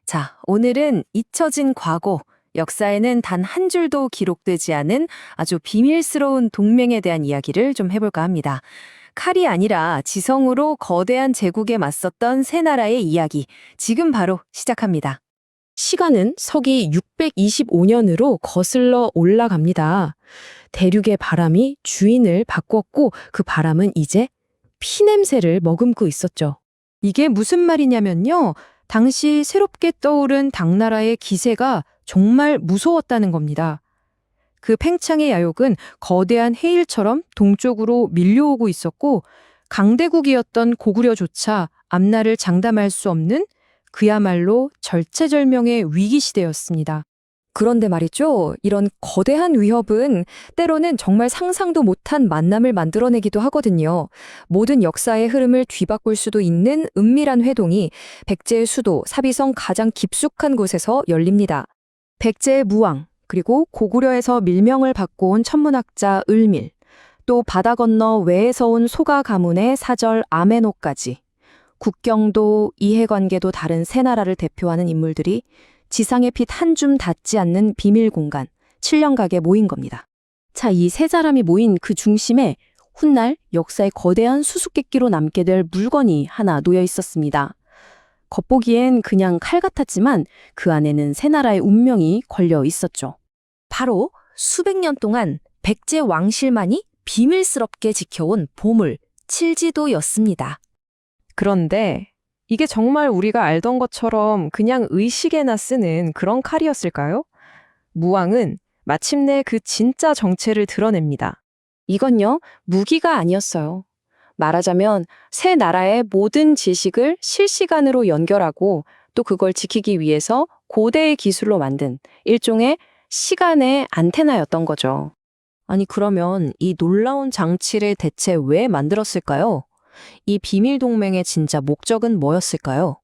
자, 오늘은 잊혀진 과거, 역사에는 단 한 줄도 기록되지 않은 아주 비밀스러운 동맹에 대한 이야기를 좀 해볼까 합니다. 칼이 아니라 지성으로 거대한 제국에 맞섰던 세 나라의 이야기, 지금 바로 시작합니다. 시간은 서기 625년으로 거슬러 올라갑니다. 대륙의 바람이 주인을 바꿨고 그 바람은 이제 피냄새를 머금고 있었죠. 이게 무슨 말이냐면요. 당시 새롭게 떠오른 당나라의 기세가 정말 무서웠다는 겁니다. 그 팽창의 야욕은 거대한 해일처럼 동쪽으로 밀려오고 있었고 강대국이었던 고구려조차 앞날을 장담할 수 없는 그야말로 절체절명의 위기 시대였습니다. 그런데 말이죠. 이런 거대한 위협은 때로는 정말 상상도 못한 만남을 만들어내기도 하거든요. 모든 역사의 흐름을 뒤바꿀 수도 있는 은밀한 회동이 백제의 수도 사비성 가장 깊숙한 곳에서 열립니다. 백제의 무왕, 그리고 고구려에서 밀명을 받고 온 천문학자 을밀, 또 바다 건너 외에서 온 소가 가문의 사절 아메노까지 국경도 이해관계도 다른 세 나라를 대표하는 인물들이 지상의 빛 한 줌 닿지 않는 비밀 공간, 7년각에 모인 겁니다. 자, 이 세 사람이 모인 그 중심에 훗날 역사의 거대한 수수께끼로 남게 될 물건이 하나 놓여 있었습니다. 겉보기엔 그냥 칼 같았지만 그 안에는 세 나라의 운명이 걸려 있었죠. 바로 수백 년 동안 백제 왕실만이 비밀스럽게 지켜온 보물, 칠지도였습니다. 그런데 이게 정말 우리가 알던 것처럼 그냥 의식에나 쓰는 그런 칼이었을까요? 무왕은 마침내 그 진짜 정체를 드러냅니다. 이건요, 무기가 아니었어요. 말하자면 세 나라의 모든 지식을 실시간으로 연결하고 또 그걸 지키기 위해서 고대의 기술로 만든 일종의 시간의 안테나였던 거죠. 아니 그러면 이 놀라운 장치를 대체 왜 만들었을까요? 이 비밀 동맹의 진짜 목적은 뭐였을까요?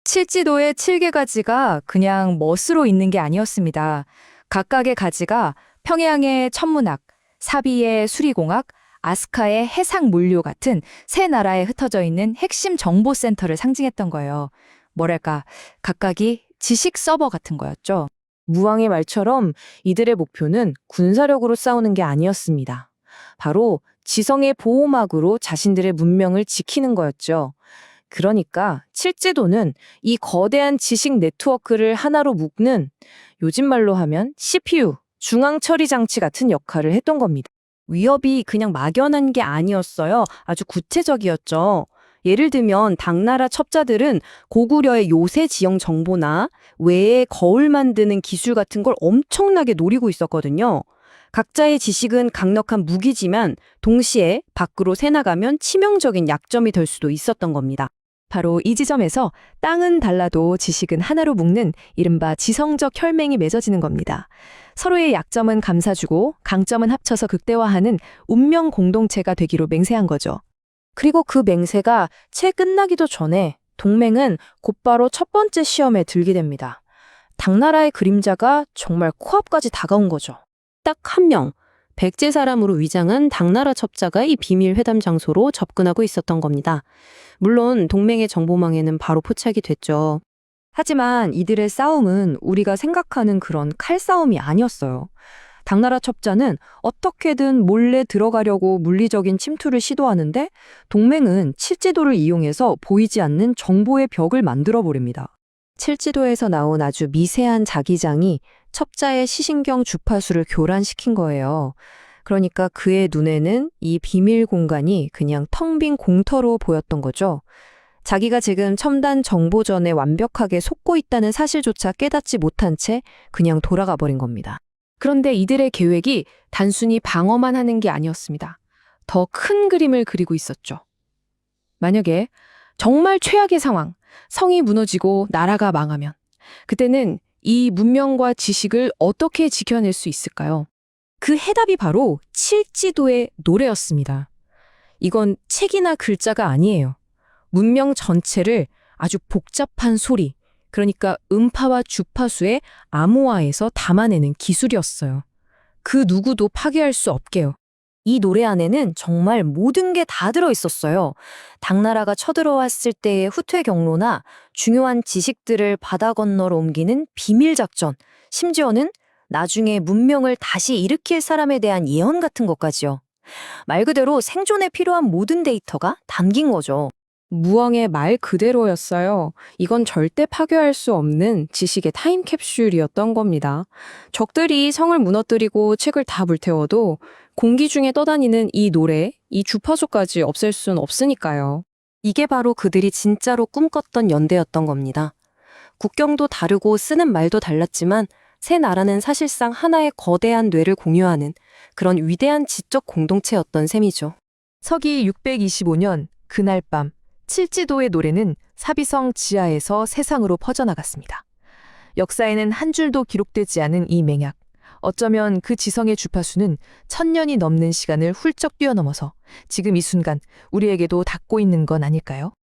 칠지도의 7개 가지가 그냥 멋으로 있는 게 아니었습니다. 각각의 가지가 평양의 천문학, 사비의 수리공학, 아스카의 해상 물류 같은 세 나라에 흩어져 있는 핵심 정보센터를 상징했던 거예요. 뭐랄까, 각각이 지식 서버 같은 거였죠. 무왕의 말처럼 이들의 목표는 군사력으로 싸우는 게 아니었습니다. 바로 지성의 보호막으로 자신들의 문명을 지키는 거였죠. 그러니까 칠지도는 이 거대한 지식 네트워크를 하나로 묶는, 요즘 말로 하면 CPU, 중앙 처리 장치 같은 역할을 했던 겁니다. 위협이 그냥 막연한 게 아니었어요. 아주 구체적이었죠. 예를 들면 당나라 첩자들은 고구려의 요새 지형 정보나 외에 거울 만드는 기술 같은 걸 엄청나게 노리고 있었거든요. 각자의 지식은 강력한 무기지만 동시에 밖으로 새나가면 치명적인 약점이 될 수도 있었던 겁니다. 바로 이 지점에서 땅은 달라도 지식은 하나로 묶는 이른바 지성적 혈맹이 맺어지는 겁니다. 서로의 약점은 감싸주고 강점은 합쳐서 극대화하는 운명 공동체가 되기로 맹세한 거죠. 그리고 그 맹세가 채 끝나기도 전에 동맹은 곧바로 첫 번째 시험에 들게 됩니다. 당나라의 그림자가 정말 코앞까지 다가온 거죠. 딱 한 명, 백제 사람으로 위장한 당나라 첩자가 이 비밀 회담 장소로 접근하고 있었던 겁니다. 물론 동맹의 정보망에는 바로 포착이 됐죠. 하지만 이들의 싸움은 우리가 생각하는 그런 칼싸움이 아니었어요. 당나라 첩자는 어떻게든 몰래 들어가려고 물리적인 침투를 시도하는데 동맹은 칠지도를 이용해서 보이지 않는 정보의 벽을 만들어버립니다. 칠지도에서 나온 아주 미세한 자기장이 첩자의 시신경 주파수를 교란시킨 거예요. 그러니까 그의 눈에는 이 비밀 공간이 그냥 텅 빈 공터로 보였던 거죠. 자기가 지금 첨단 정보전에 완벽하게 속고 있다는 사실조차 깨닫지 못한 채 그냥 돌아가 버린 겁니다. 그런데 이들의 계획이 단순히 방어만 하는 게 아니었습니다. 더 큰 그림을 그리고 있었죠. 만약에 정말 최악의 상황, 성이 무너지고 나라가 망하면 그때는 이 문명과 지식을 어떻게 지켜낼 수 있을까요? 그 해답이 바로 칠지도의 노래였습니다. 이건 책이나 글자가 아니에요. 문명 전체를 아주 복잡한 소리, 그러니까 음파와 주파수의 암호화해서 담아내는 기술이었어요. 그 누구도 파괴할 수 없게요. 이 노래 안에는 정말 모든 게 다 들어있었어요. 당나라가 쳐들어왔을 때의 후퇴 경로나 중요한 지식들을 바다 건너로 옮기는 비밀 작전, 심지어는 나중에 문명을 다시 일으킬 사람에 대한 예언 같은 것까지요. 말 그대로 생존에 필요한 모든 데이터가 담긴 거죠. 무엉의 말 그대로였어요. 이건 절대 파괴할 수 없는 지식의 타임캡슐이었던 겁니다. 적들이 성을 무너뜨리고 책을 다 불태워도 공기 중에 떠다니는 이 노래, 이 주파수까지 없앨 순 없으니까요. 이게 바로 그들이 진짜로 꿈꿨던 연대였던 겁니다. 국경도 다르고 쓰는 말도 달랐지만 세 나라는 사실상 하나의 거대한 뇌를 공유하는 그런 위대한 지적 공동체였던 셈이죠. 서기 625년 그날 밤 칠지도의 노래는 사비성 지하에서 세상으로 퍼져나갔습니다. 역사에는 한 줄도 기록되지 않은 이 맹약. 어쩌면 그 지성의 주파수는 1000년이 넘는 시간을 훌쩍 뛰어넘어서 지금 이 순간 우리에게도 닿고 있는 건 아닐까요?